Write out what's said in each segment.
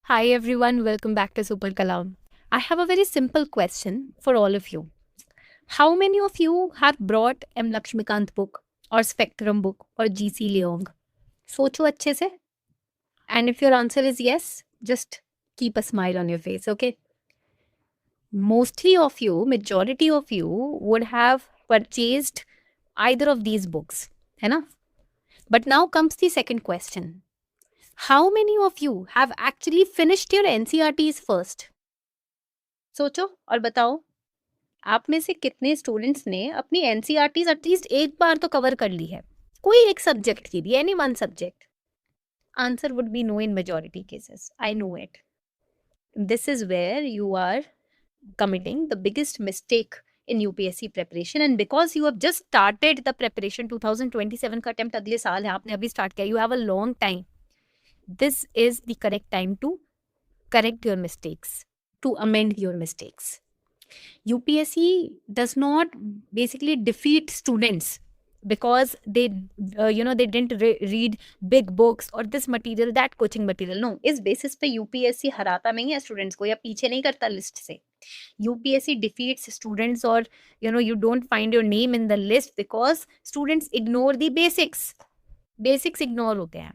Hi everyone, welcome back to Super Kalam. I have a very simple question for all of you. How many of you have brought M. Lakshmikant book or Spectrum book or G.C. Leong? सोचो अच्छे से. And if your answer is yes, just keep a smile on your face, okay? Mostly of you, majority of you would have purchased either of these books, है ना? But now comes the second question. How many of you have actually finished your NCRTs first? सोचो और बताओ आप में से कितने students ने अपनी एनसीईआरटीज एटलीस्ट एक बार तो कवर कर ली है, कोई एक सब्जेक्ट की भी, any one subject. Answer would be no in majority cases. I know it. This is where you are committing the biggest mistake in UPSC preparation, and because you have just started the preparation, 2027 का attempt अगले साल है, आपने अभी start किया, you have a long time. This is the correct time to correct your mistakes, to amend your mistakes. UPSC does not basically defeat students because they they didn't read big books or this material, that coaching material. No, इस basis पे UPSC हराता नहीं है students को या पीछे नहीं करता list से. UPSC defeats students, or you don't find your name in the list because students ignore the basics ignore होते हैं.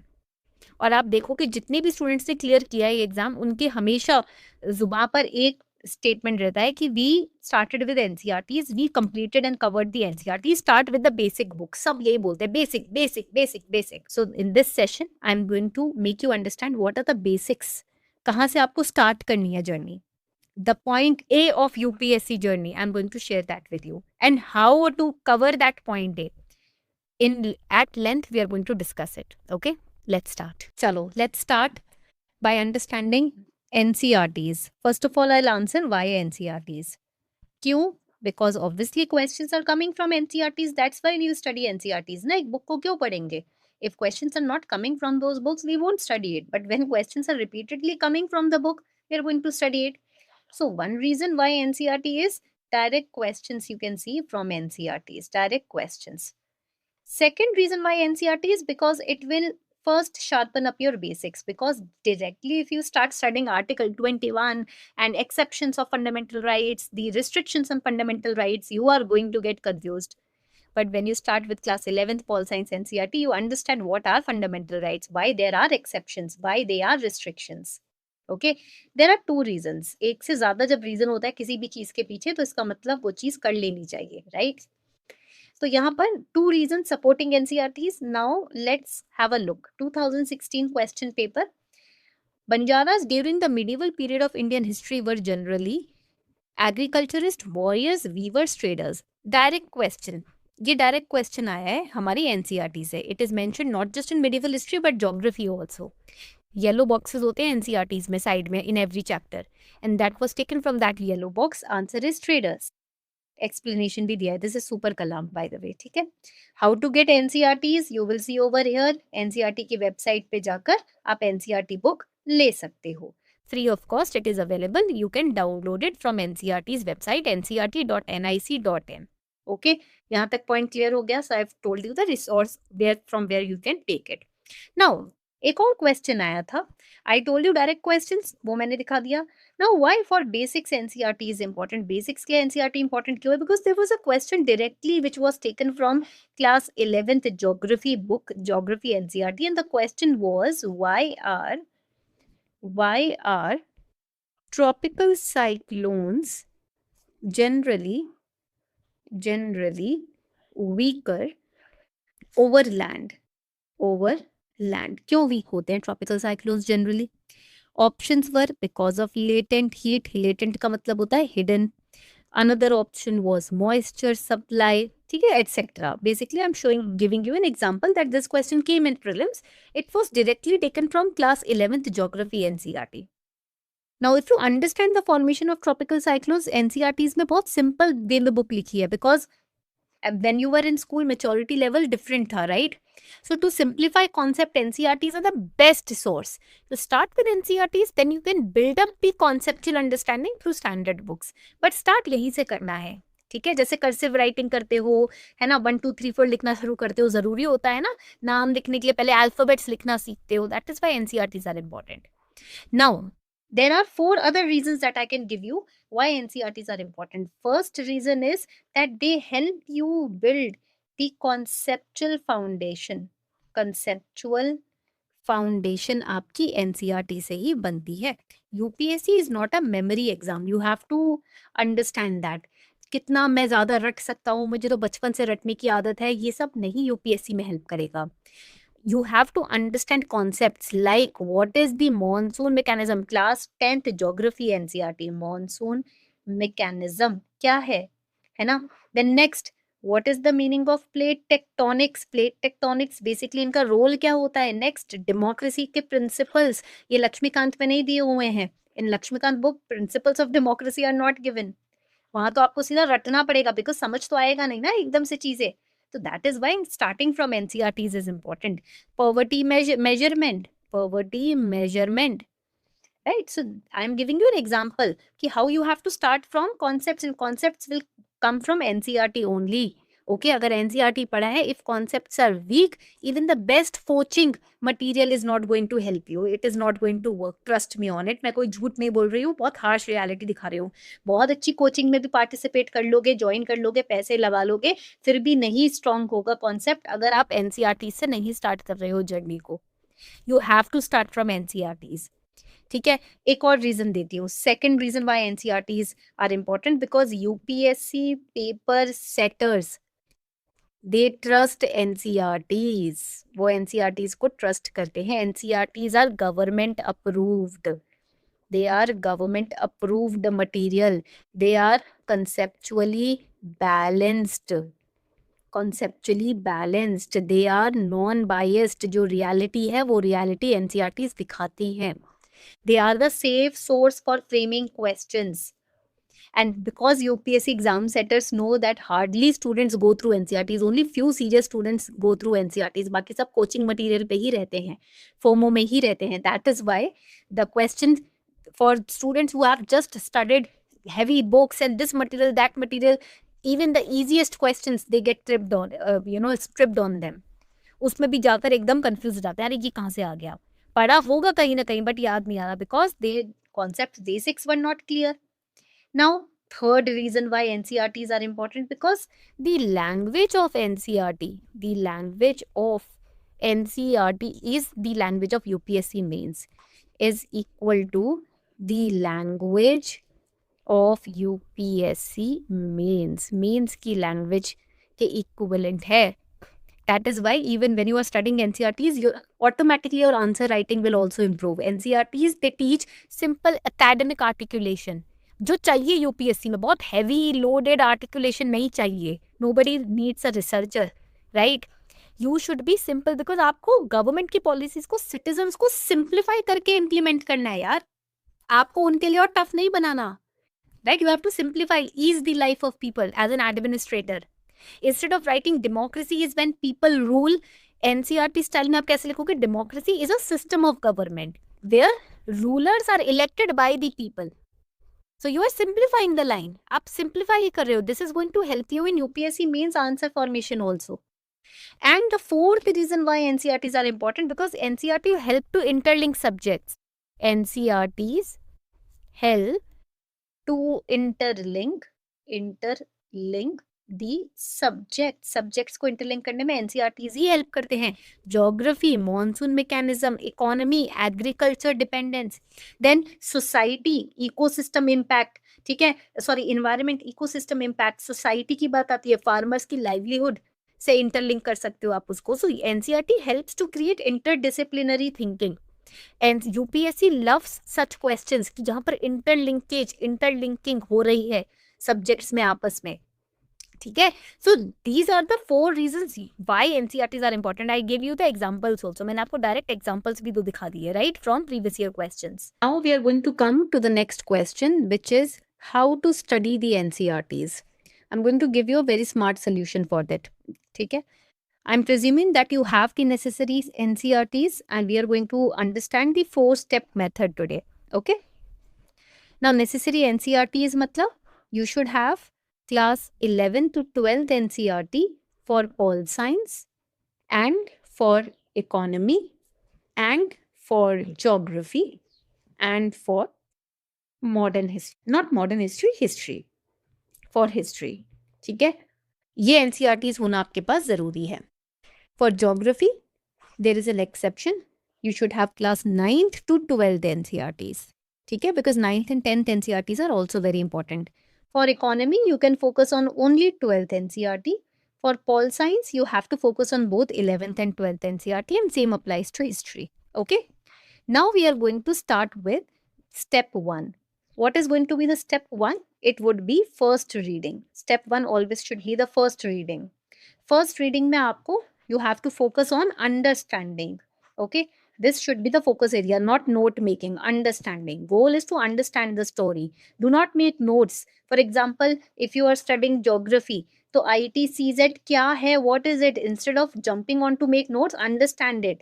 और आप देखो कि जितने भी स्टूडेंट्स ने क्लियर किया है एग्जाम, उनके हमेशा जुबान पर एक स्टेटमेंट रहता है कि we started with NCERTs, we completed and covered the NCERT, start with the basic book. सब यही बोलते हैं, basic basic basic basic. So in this session I am going to make you understand what are the basics, कहाँ से आपको start करनी है journey. The point A of UPSC journey, I'm going to share that with you, and how to cover that point A at length. We are going to discuss it. Okay, let's start. Chalo, let's start by understanding NCERTs. First of all, I'll answer why NCERTs. क्यों? Because obviously questions are coming from NCERTs. That's why we'll study NCERTs. ना, एक book को क्यों पढ़ेंगे? If questions are not coming from those books, we won't study it. But when questions are repeatedly coming from the book, we are going to study it. So one reason why NCERT is direct questions you can see from NCERTs, direct questions. Second reason why NCERT is because it will first sharpen up your basics, because directly if you start studying Article 21 and exceptions of fundamental rights, the restrictions on fundamental rights, you are going to get confused. But when you start with class 11th Pol Science NCERT, you understand what are fundamental rights, why there are exceptions, why they are restrictions. Okay, there are two reasons. एक से ज्यादा जब reason होता है किसी भी चीज के पीछे, तो इसका मतलब वो चीज कर लेनी चाहिए, राइट? तो यहाँ पर two reason supporting NCERTs. Now let's have a look. 2016 question paper. Banjaras during the medieval period of Indian history were generally agriculturists, warriors, weavers, traders. Direct question. ये डायरेक्ट क्वेश्चन आया है हमारी एनसीईआरटी से. It is mention not just in medieval history but geography also. Yellow boxes होते हैं NCERTs में side में in every chapter, and that was taken from that yellow box. Answer is traders. Explanation भी दिया है. This is super Kalam by the way, ठीक है. How to get NCERTs you will see over here. NCERT की website पे जाकर आप NCERT book ले सकते हो. Free of cost, it is available. You can download it from NCERT's website, ncert.nic.in. Okay, यहाँ तक point clear हो गया. So I've told you the resource from where you can take it. Now, एक और question आया था. I told you direct questions, वो मैंने दिखा दिया. Now, why for basics NCERT is important? Basics के NCERT important क्यों है? Because there was a question directly which was taken from class 11th geography book, geography NCERT, and the question was why are tropical cyclones generally weaker over land? क्यों week होते हैं tropical cyclones generally? Options were because of latent heat. Latent का मतलब होता है hidden. Another option was moisture supply, ठीक है, etcetera. Basically I am giving you an example that this question came in prelims. It was directly taken from class 11th geography NCERT. Now if you understand the formation of tropical cyclones, NCERTs में बहुत simple way the book लिखी है, because when you were in school maturity level different tha, right? So to simplify concept, NCERTs are the best source. So start with NCERTs, then you can build up the conceptual understanding through standard books. But start यहीं से करना है, ठीक है. जैसे cursive writing करते हो, है ना, 1 2 3 4 लिखना शुरू करते हो, जरूरी होता है ना नाम लिखने के लिए पहले अल्फाबेट्स लिखना सीखते हो. That is why NCERTs are important. Now There are 4 other reasons that I can give you why NCRTs are important. First reason is that they help you build the conceptual foundation. Conceptual foundation आपकी NCRT से ही बनती है. UPSC is not a memory exam. You have to understand that. कितना मैं ज़्यादा रट सकता हूँ, मुझे तो बचपन से रटने की आदत है, ये सब नहीं UPSC में हेल्प करेगा. You have to understand concepts like what is the monsoon mechanism. Class 10th geography NCRT monsoon mechanism क्या है ना. Then next, what is the meaning of plate tectonics. Plate tectonics basically इनका role क्या होता है. Next, democracy के principles ये लक्ष्मीकांत में नहीं दिए हुए हैं. In Laxmikant book principles of democracy are not given. वहां तो आपको सीधा रटना पड़ेगा बिकॉज समझ तो आएगा नहीं ना एकदम से चीजें. तो that is why starting from NCERTs is important. Poverty measurement. Poverty measurement, right? So I'm giving you an example ki how you have to start from concepts, and concepts will come from NCRT only. Okay, अगर NCRT पढ़ा है, if concepts are weak, even the best coaching material is not going to help you. It is not going to work. Trust me on it. मैं कोई झूठ नहीं बोल रही हूँ, बहुत हार्श रियलिटी दिखा रही हूँ. बहुत अच्छी कोचिंग में भी पार्टिसिपेट कर लोगे, ज्वाइन कर लोगे, पैसे लगा लोगे, फिर भी नहीं स्ट्रांग होगा कॉन्सेप्ट अगर आप NCRT से नहीं स्टार्ट कर रहे हो जर्नी को. You have to start from NCRTs. ठीक है. एक और रीजन देती हूँ. Second reason why NCERTs are important because UPSC paper setters they trust NCERTs. वो एनसीआरटीज को ट्रस्ट करते हैं. NCERTs are government approved. They are government approved material. They are conceptually balanced. Conceptually balanced. They are non biased. जो reality है वो reality NCERTs दिखाती हैं. They are the safe source for framing questions. And because UPSC exam setters know that hardly students go through NCRTs, only few serious students go through NCRTs. बाकी सब coaching material पे ही रहते हैं, FOMO में ही रहते हैं. That is why the question for students who have just studied heavy books and this material, that material, even the easiest questions they get tripped on, stripped on them. उसमें भी जाकर एकदम confused हो जाते हैं, अरे ये कहाँ से आ गया. पढ़ा होगा कहीं ना कहीं बट याद नहीं आ रहा because they concept basics were not clear. Now third reason why NCERTs are important because the language of NCERT, the language of NCERT is the language of UPSC mains is equal to the language of UPSC mains. Mains की language के equivalent है. That is why even when you are studying NCRTs, automatically your answer writing will also improve. NCRTs, they teach simple academic articulation. जो चाहिए UPSC में, बहुत heavy loaded articulation नहीं चाहिए. Nobody needs a researcher, right? You should be simple because आपको government की policies को citizens को सिंप्लीफाई करके इम्प्लीमेंट करना है यार. आपको उनके लिए और टफ नहीं बनाना, right? You have to simplify, ease the life of people as an administrator. Instead of writing democracy is when people rule, NCRT style में आप कैसे लिखोगे? Democracy is a system of government where rulers are elected by the people. So you are simplifying the line. आप simplify ही कर रहे हो. This is going to help you in UPSC means answer formation also. And the fourth reason why NCRTs are important because NCRT help to interlink subjects. NCRTs help to interlink the subjects को interlink करने में NCERTs ही help करते हैं. Geography, monsoon mechanism, economy, agriculture dependence, then society, ecosystem impact. ठीक है, sorry, environment, ecosystem impact, society की बात आती है, फार्मर्स की लाइवलीहुड से इंटरलिंक कर सकते हो आप उसको. So NCERT helps to create interdisciplinary thinking and UPSC loves such questions जहां पर इंटरलिंकिंग हो रही है सब्जेक्ट्स में आपस में. ठीक है. So these are the 4 reasons why NCERTs are important. I give you the examples also. मैंने आपको डायरेक्ट एग्जांपल्स भी दो दिखा दिए, right, from previous year questions. Now we are going to come to the next question which is how to study the NCERTs. I am going to give you a very smart solution for that. ठीक है. I am presuming that you have the necessary NCRTs and we are going to understand the 4-step method today. Okay. Now necessary NCRTs matlab you should have class 11 to 12th NCRT for all science and for economy and for geography and for modern history, not modern history, history, for history, ठीक है। ये NCERTs होना आपके पास जरूरी है। For geography there is an exception, you should have class 9th to 12th NCERTs, ठीक है, because 9th and 10th NCERTs are also very important. For economy you can focus on only 12th NCERT. For pol science you have to focus on both 11th and 12th NCERT, and same applies to history. Okay, now we are going to start with step 1. What is going to be the step 1? It would be first reading. Step 1 always should be the first reading. First reading में आपको you have to focus on understanding. Okay, this should be the focus area, not note making. Understanding, goal is to understand the story. Do not make notes. For example, if you are studying geography, तो ITCZ क्या है, what is it, instead of jumping on to make notes, understand it.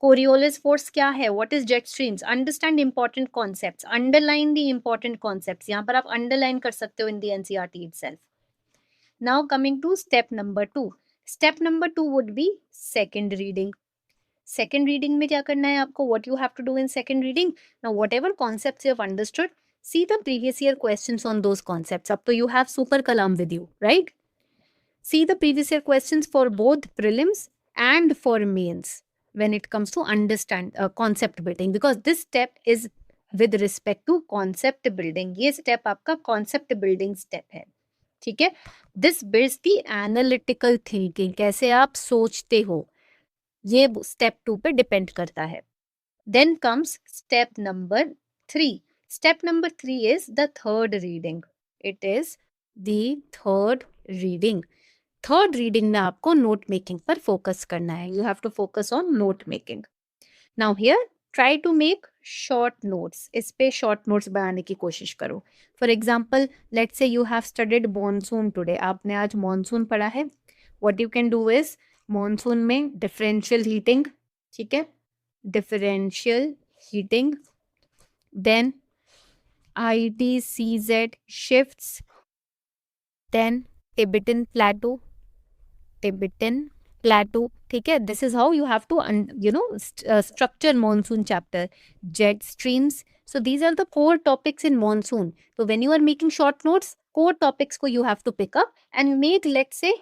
Coriolis force क्या है, what is jet streams, understand important concepts, underline the important concepts. यहाँ पर आप underline कर सकते हो in the NCERT itself. Now coming to step number 2. Step number 2 would be second reading. Second reading में क्या करना है आपको, what you have to do in second reading? Now whatever concepts you have understood, see the previous year questions on those concepts. अब तो you have Super Kalam with you, right? See the previous year questions for both prelims and for mains when it comes to understand concept building, because this step is with respect to concept building. ये step आपका concept building step है, ठीक है। This builds the analytical thinking, कैसे आप सोचते हो, ये step 2 पे depend करता है। Then comes step number 3. Step number 3 is the third reading. It is the third reading. Third reading में आपको नोट मेकिंग पर फोकस करना है. You have to focus on note making. Now here try to make short notes. इस पे short notes बनाने की कोशिश करो. For example let's say you have studied monsoon today. आपने आज मॉनसून पढ़ा है. What you can do is monsoon में डिफरेंशियल हीटिंग, ठीक है, differential heating, then ITCZ shifts, then Tibetan Plateau, ठीक है. This is how you have to structure monsoon chapter. Jet streams. So these are the core topics in monsoon. So when you are making short notes, core topics को you have to pick up and make, let's say,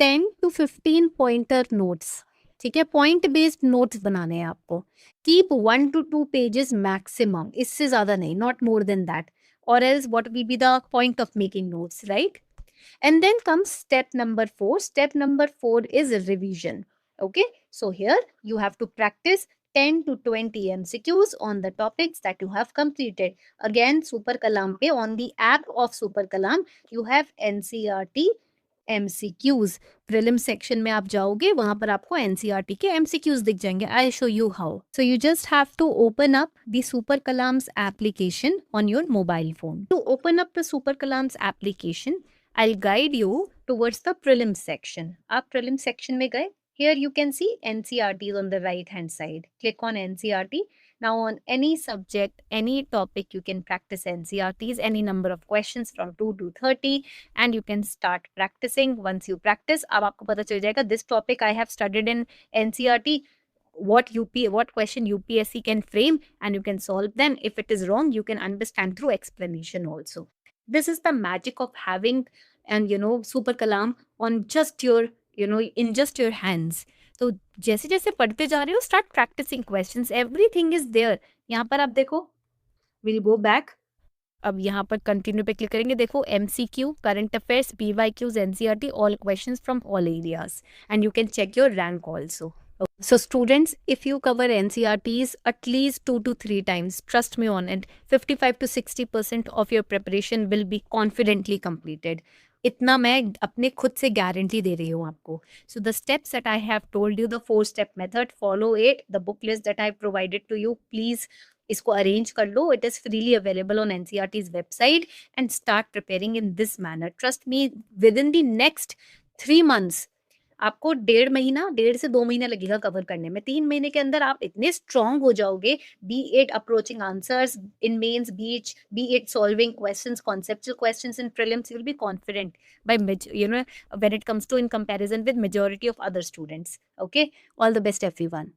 10 to 15 pointer notes. ठीक है, point based notes बनाने हैं आपको. Keep 1 to 2 pages maximum, इससे ज्यादा नहीं, not more than that, और else what will be the point of making notes, right? And then comes step number 4. Step number 4 is revision. Okay, so here you have to practice 10 to 20 MCQs on the topics that you have completed. Again, Super Kalam pe, on the app of Super Kalam, you have NCERT MCQs. Prelim section में आप जाओगे, वहां पर आपको NCERT के MCQs दिख जाएंगे. I show you how. So you just have to open up the super Kalams application on your mobile phone. To open up the super Kalams application, I'll guide you towards the prelim section. आप prelim section में गए. Here you can see NCERTs on the right hand side. Click on NCERT. Now on any subject, any topic, you can practice NCERTs, any number of questions from 2 to 30, and you can start practicing. Once you practice, अब आपको पता चल जाएगा this topic I have studied in NCERT, what question UPSC can frame, and you can solve them. If it is wrong, you can understand through explanation also. This is the magic of having and Super Kalam on just your in just your hands. तो जैसे जैसे पढ़ते जा रहे हो, start practicing questions. Everything is there. यहाँ पर आप देखो, we'll go back. अब यहाँ पर कंटिन्यू पे क्लिक करेंगे. देखो MCQ, current affairs, PYQs, NCERT, all questions from all areas, and you can check your rank also. So students, if you cover NCERTs at least 2 to 3 times, trust me on it, 55 to 60% of your preparation will be confidently completed. इतना मैं अपने खुद से guarantee दे रही हूँ आपको. So the steps that I have told you, the 4-step method, follow it. The book list that I provided to you, please इसको arrange कर लो. It is freely available on NCERT's website, and start preparing in this manner. Trust me, within the next 3 months आपको 1.5 से 2 महीने लगेगा cover करने में. 3 महीने के अंदर आप इतने स्ट्रांग हो जाओगे, be it approaching answers in mains, be it solving questions, conceptual questions in prelims. You will be confident by when it comes to in comparison with majority of other students. Okay, all the best everyone.